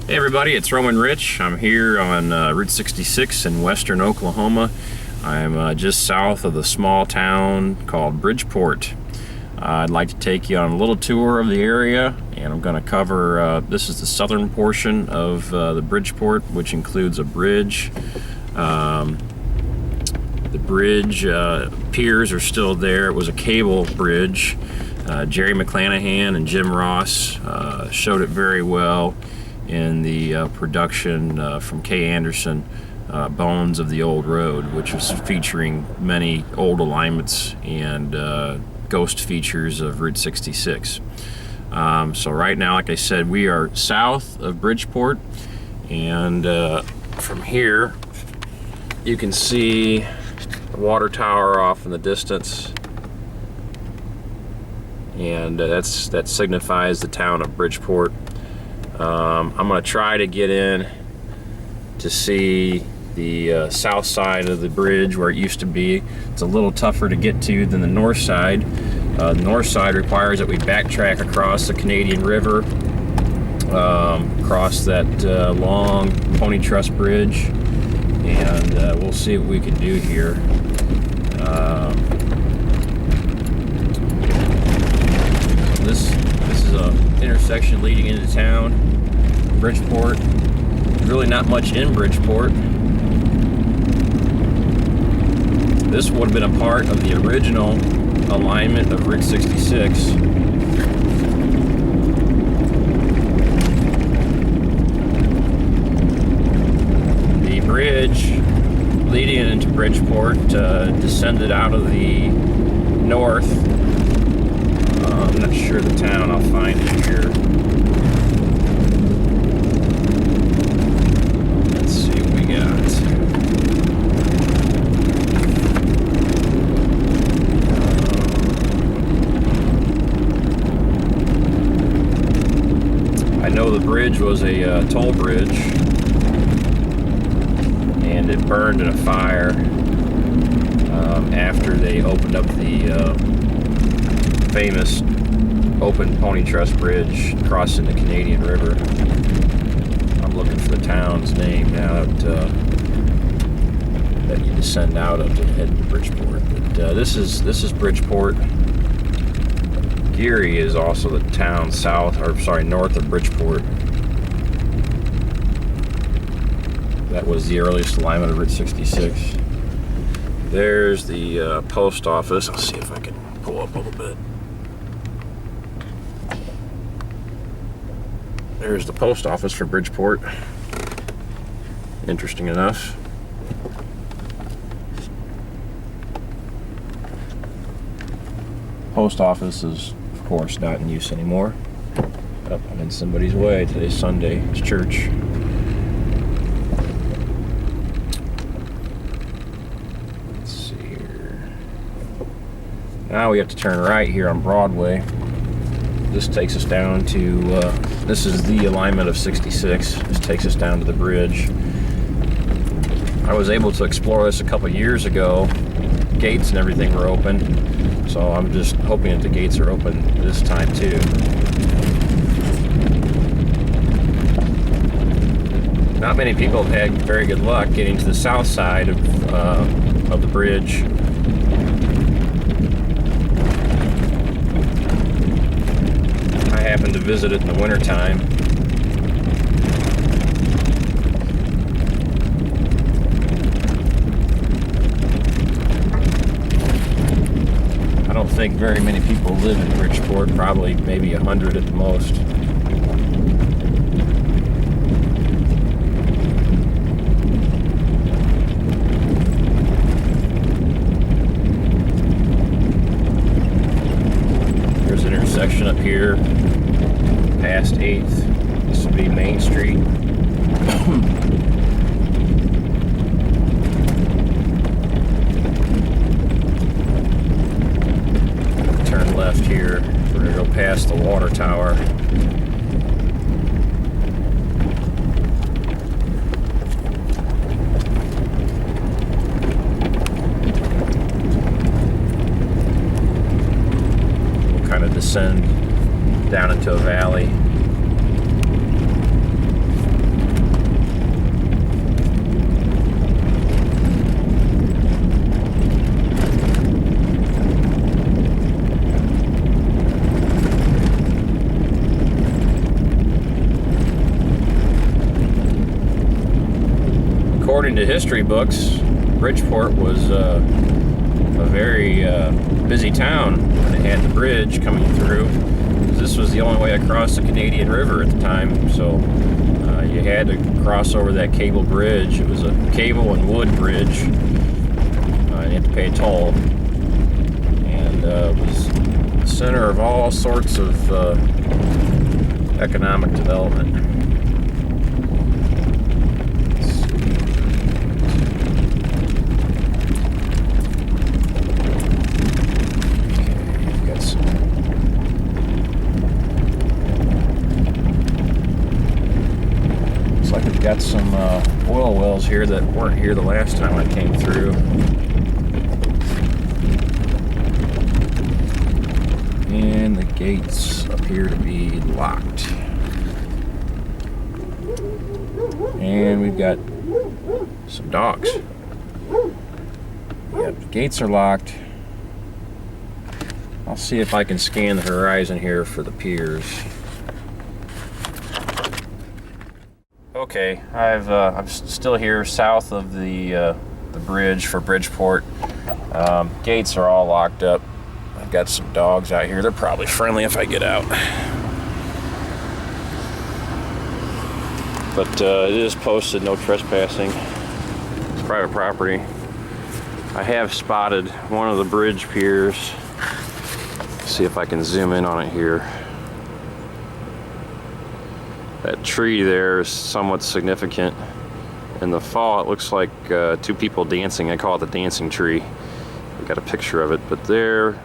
Hey everybody, it's Roman Rich. I'm here on Route 66 in western Oklahoma. I'm just south of the small town called Bridgeport. I'd like to take you on a little tour of the area, and I'm going to cover, this is the southern portion of the Bridgeport, which includes a bridge. The bridge piers are still there. It was a cable bridge. Jerry McClanahan and Jim Ross showed it very well in the production from Kay Anderson, Bones of the Old Road, which was featuring many old alignments and ghost features of Route 66. So right now, like I said, we are south of Bridgeport, and from here you can see the water tower off in the distance, and that signifies the town of Bridgeport. I'm going to try to get in to see the south side of the bridge where it used to be. It's a little tougher to get to than the north side. The north side requires that we backtrack across the Canadian River, across that long pony truss bridge, and we'll see what we can do here. This is a intersection leading into town, Bridgeport. There's really not much in Bridgeport. This would have been a part of the original alignment of Route 66. The bridge leading into Bridgeport descended out of the north. I'm not sure the town, I'll find it here. Let's see what we got. I know the bridge was a toll bridge, and it burned in a fire after they opened up the famous open pony truss bridge crossing the Canadian River. I'm looking for the town's name now that you descend out of to head to Bridgeport. But this is Bridgeport. Geary is also the town north of Bridgeport. That was the earliest alignment of Route 66. There's the post office. I'll see if I can pull up a little bit. There's the post office for Bridgeport. Interesting enough. Post office is, of course, not in use anymore. Oh, I'm in somebody's way. Today's Sunday. It's church. Let's see here. Now we have to turn right here on Broadway. This takes us down to, this is the alignment of 66. This takes us down to the bridge. I was able to explore this a couple years ago. Gates and everything were open, so I'm just hoping that the gates are open this time too. Not many people have had very good luck getting to the south side of the bridge. I happened to visit it in the wintertime. I don't think very many people live in Bridgeport, probably maybe 100 at the most. There's an intersection up here past 8th. This will be Main Street. Turn left here. We're going to go past the water tower. We'll kind of descend down into a valley. according to history books, Bridgeport was a very busy town when they had the bridge coming through. This was the only way across the Canadian River at the time, so you had to cross over that cable bridge. It was a cable and wood bridge. You had to pay a toll, and it was the center of all sorts of economic development. Got some oil wells here that weren't here the last time I came through. And the gates appear to be locked. And we've got some dogs. Yep, the gates are locked. I'll see if I can scan the horizon here for the piers. Okay, I'm still here south of the bridge for Bridgeport. Gates are all locked up. I've got some dogs out here. They're probably friendly if I get out. But it is posted no trespassing. It's private property. I have spotted one of the bridge piers. See if I can zoom in on it here. That tree there is somewhat significant. In the fall, it looks like two people dancing. I call it the dancing tree. I got a picture of it, but there,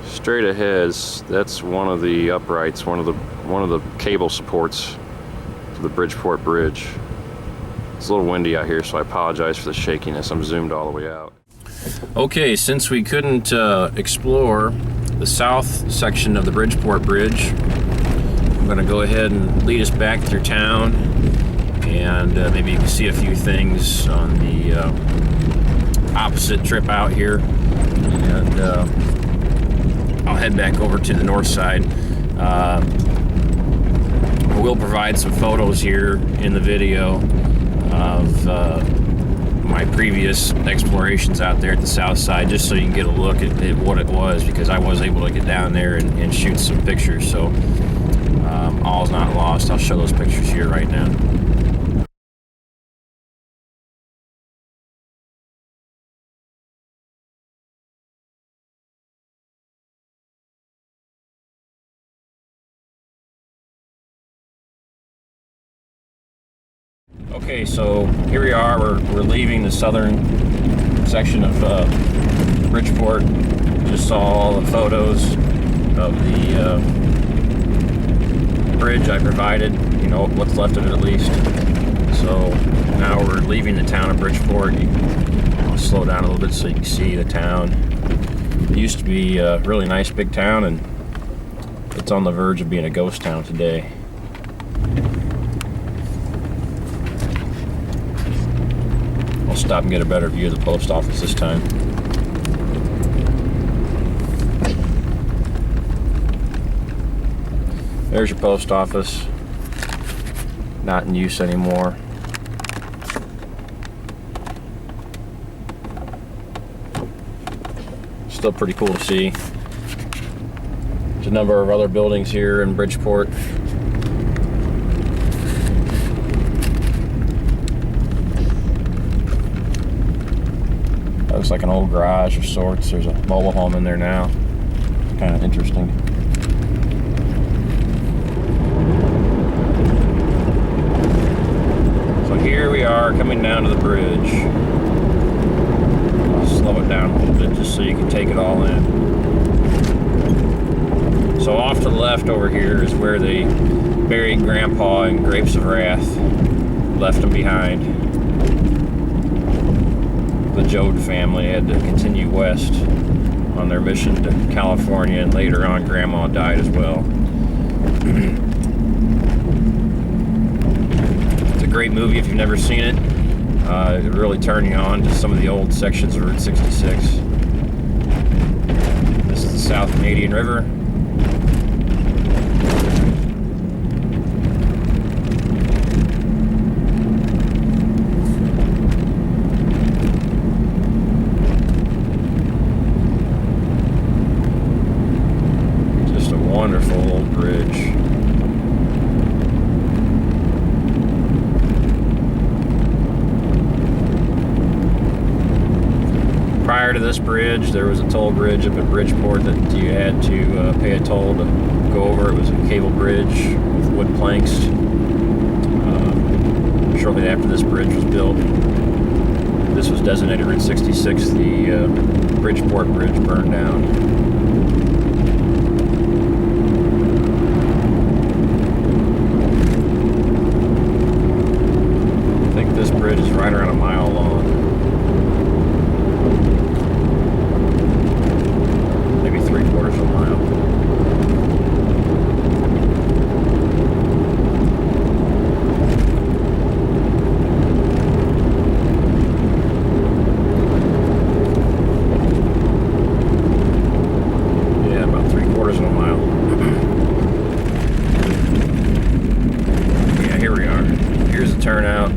straight ahead, that's one of the uprights, one of the cable supports to the Bridgeport Bridge. It's a little windy out here, so I apologize for the shakiness. I'm zoomed all the way out. Okay, since we couldn't explore the south section of the Bridgeport Bridge, I'm going to go ahead and lead us back through town, and maybe you can see a few things on the opposite trip out here, and I'll head back over to the north side. I will provide some photos here in the video of my previous explorations out there at the south side, just so you can get a look at what it was, because I was able to get down there and shoot some pictures. So all's not lost. I'll show those pictures here right now. Okay, so here we are. We're leaving the southern section of Bridgeport. Just saw all the photos of the bridge I provided, you know, what's left of it at least. So now we're leaving the town of Bridgeport. I'll slow down a little bit so you can see the town. It used to be a really nice big town, and it's on the verge of being a ghost town today. I'll stop and get a better view of the post office this time. There's your post office. Not in use anymore. Still pretty cool to see. There's a number of other buildings here in Bridgeport. That looks like an old garage of sorts. There's a mobile home in there now. Kind of interesting. Here we are coming down to the bridge. I'll slow it down a little bit just so you can take it all in. So off to the left over here is where they buried Grandpa in Grapes of Wrath, left him behind. The Jode family had to continue west on their mission to California, and later on Grandma died as well. Great movie if you've never seen it. It really turned you on to some of the old sections of Route 66. This is the South Canadian River. wonderful old bridge. Prior to this bridge, there was a toll bridge up at Bridgeport that you had to pay a toll to go over. It was a cable bridge with wood planks. Shortly after this bridge was built, this was designated Route 66. The Bridgeport Bridge burned down. I think this bridge is right around a mile long. Maybe 3/4 of a mile. Turnout.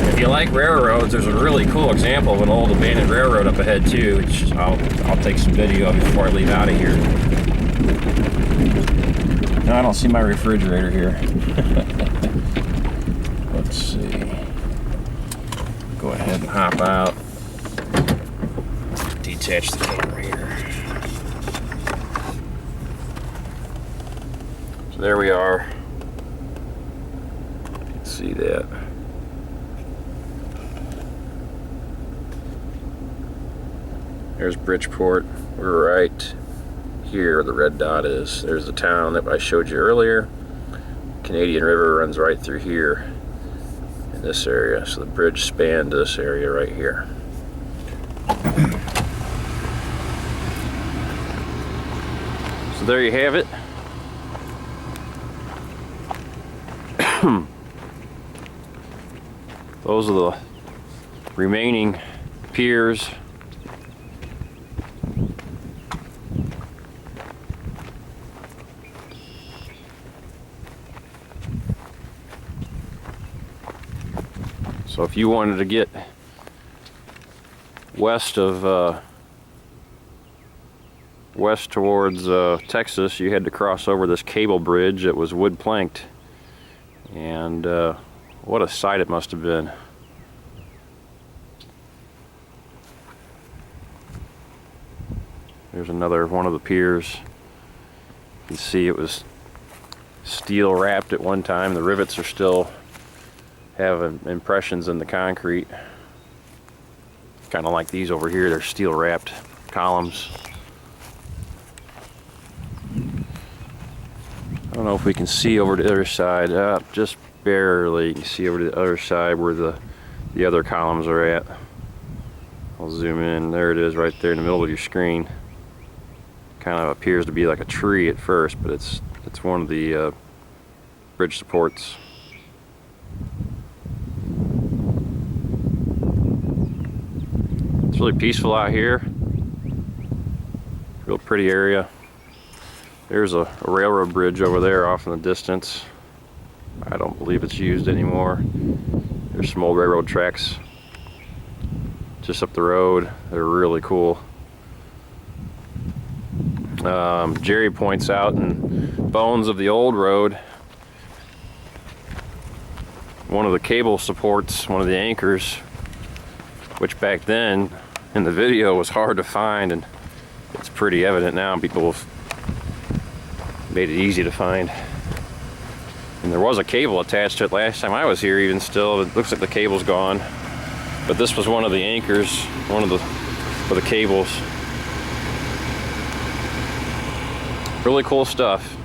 If you like railroads, there's a really cool example of an old abandoned railroad up ahead too, which I'll take some video of before I leave out of here. No, I don't see my refrigerator here. Let's see. Go ahead and hop out. Detach the camera here. So there we are. See that. There's Bridgeport. We're right here, the red dot is. There's the town that I showed you earlier. Canadian River runs right through here in this area. So the bridge spanned this area right here. So there you have it. Those are the remaining piers. So if you wanted to get west towards Texas, you had to cross over this cable bridge that was wood planked. And what a sight it must have been. There's another one of the piers. You can see it was steel wrapped at one time. The rivets are still have impressions in the concrete. Kind of like these over here, they're steel wrapped columns. I don't know if we can see over to the other side. Just barely. You can see over to the other side where the other columns are at. I'll zoom in. There it is right there in the middle of your screen. Kind of appears to be like a tree at first, but it's one of the bridge supports. It's really peaceful out here. Real pretty area. There's a railroad bridge over there off in the distance. I don't believe it's used anymore. There's some old railroad tracks just up the road. They're really cool. Jerry points out in Bones of the Old Road, one of the cable supports, one of the anchors, which back then in the video was hard to find, and it's pretty evident now. People have made it easy to find. And there was a cable attached to it last time I was here, even still. It looks like the cable's gone. But this was one of the anchors, for the cables. Really cool stuff.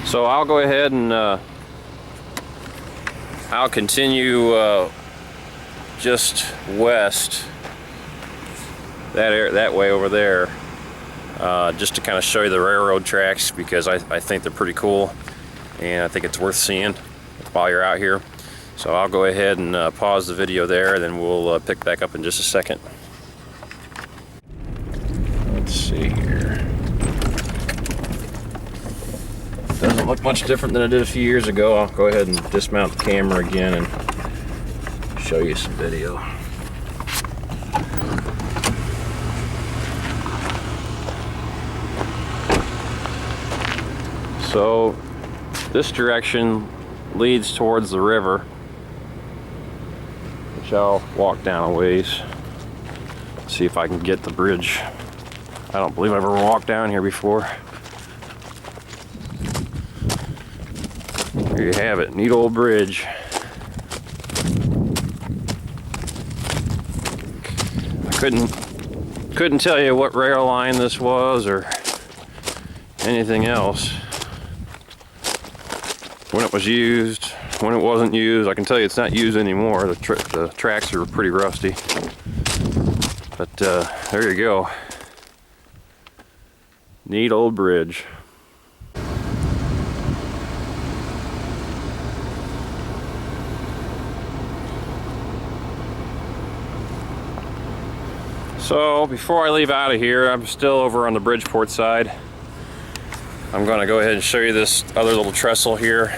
So I'll go ahead and I'll continue just west that way over there, just to kind of show you the railroad tracks, because I think they're pretty cool, and I think it's worth seeing while you're out here. So I'll go ahead and pause the video there, and then we'll pick back up in just a second. Let's see here. Doesn't look much different than it did a few years ago. I'll go ahead and dismount the camera again and show you some video. So this direction leads towards the river, which I'll walk down a ways. See if I can get the bridge. I don't believe I've ever walked down here before. Here you have it, neat old bridge. I couldn't tell you what rail line this was or anything else. When it was used, when it wasn't used. I can tell you it's not used anymore. The tracks are pretty rusty. But there you go. Neat old bridge. So before I leave out of here, I'm still over on the Bridgeport side. I'm going to go ahead and show you this other little trestle here.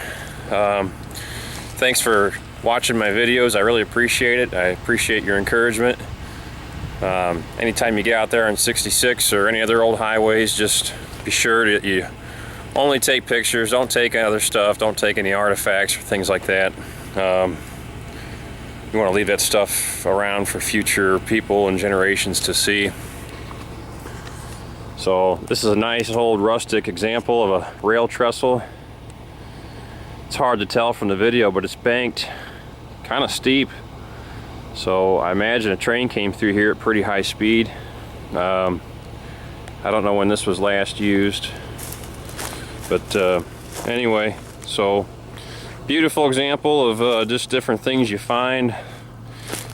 Thanks for watching my videos. I really appreciate it. I appreciate your encouragement. Anytime you get out there on 66 or any other old highways, just be sure that you only take pictures. Don't take other stuff. Don't take any artifacts or things like that. You want to leave that stuff around for future people and generations to see. So this is a nice old rustic example of a rail trestle. It's hard to tell from the video, but it's banked kind of steep. So I imagine a train came through here at pretty high speed. I don't know when this was last used, but anyway, so beautiful example of just different things you find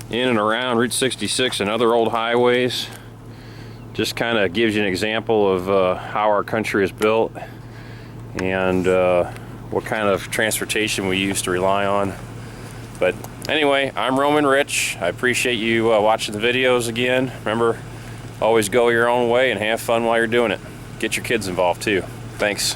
in and around Route 66 and other old highways. Just kind of gives you an example of how our country is built and what kind of transportation we used to rely on. But anyway, I'm Roman Rich. I appreciate you watching the videos again. Remember, always go your own way and have fun while you're doing it. Get your kids involved too. Thanks.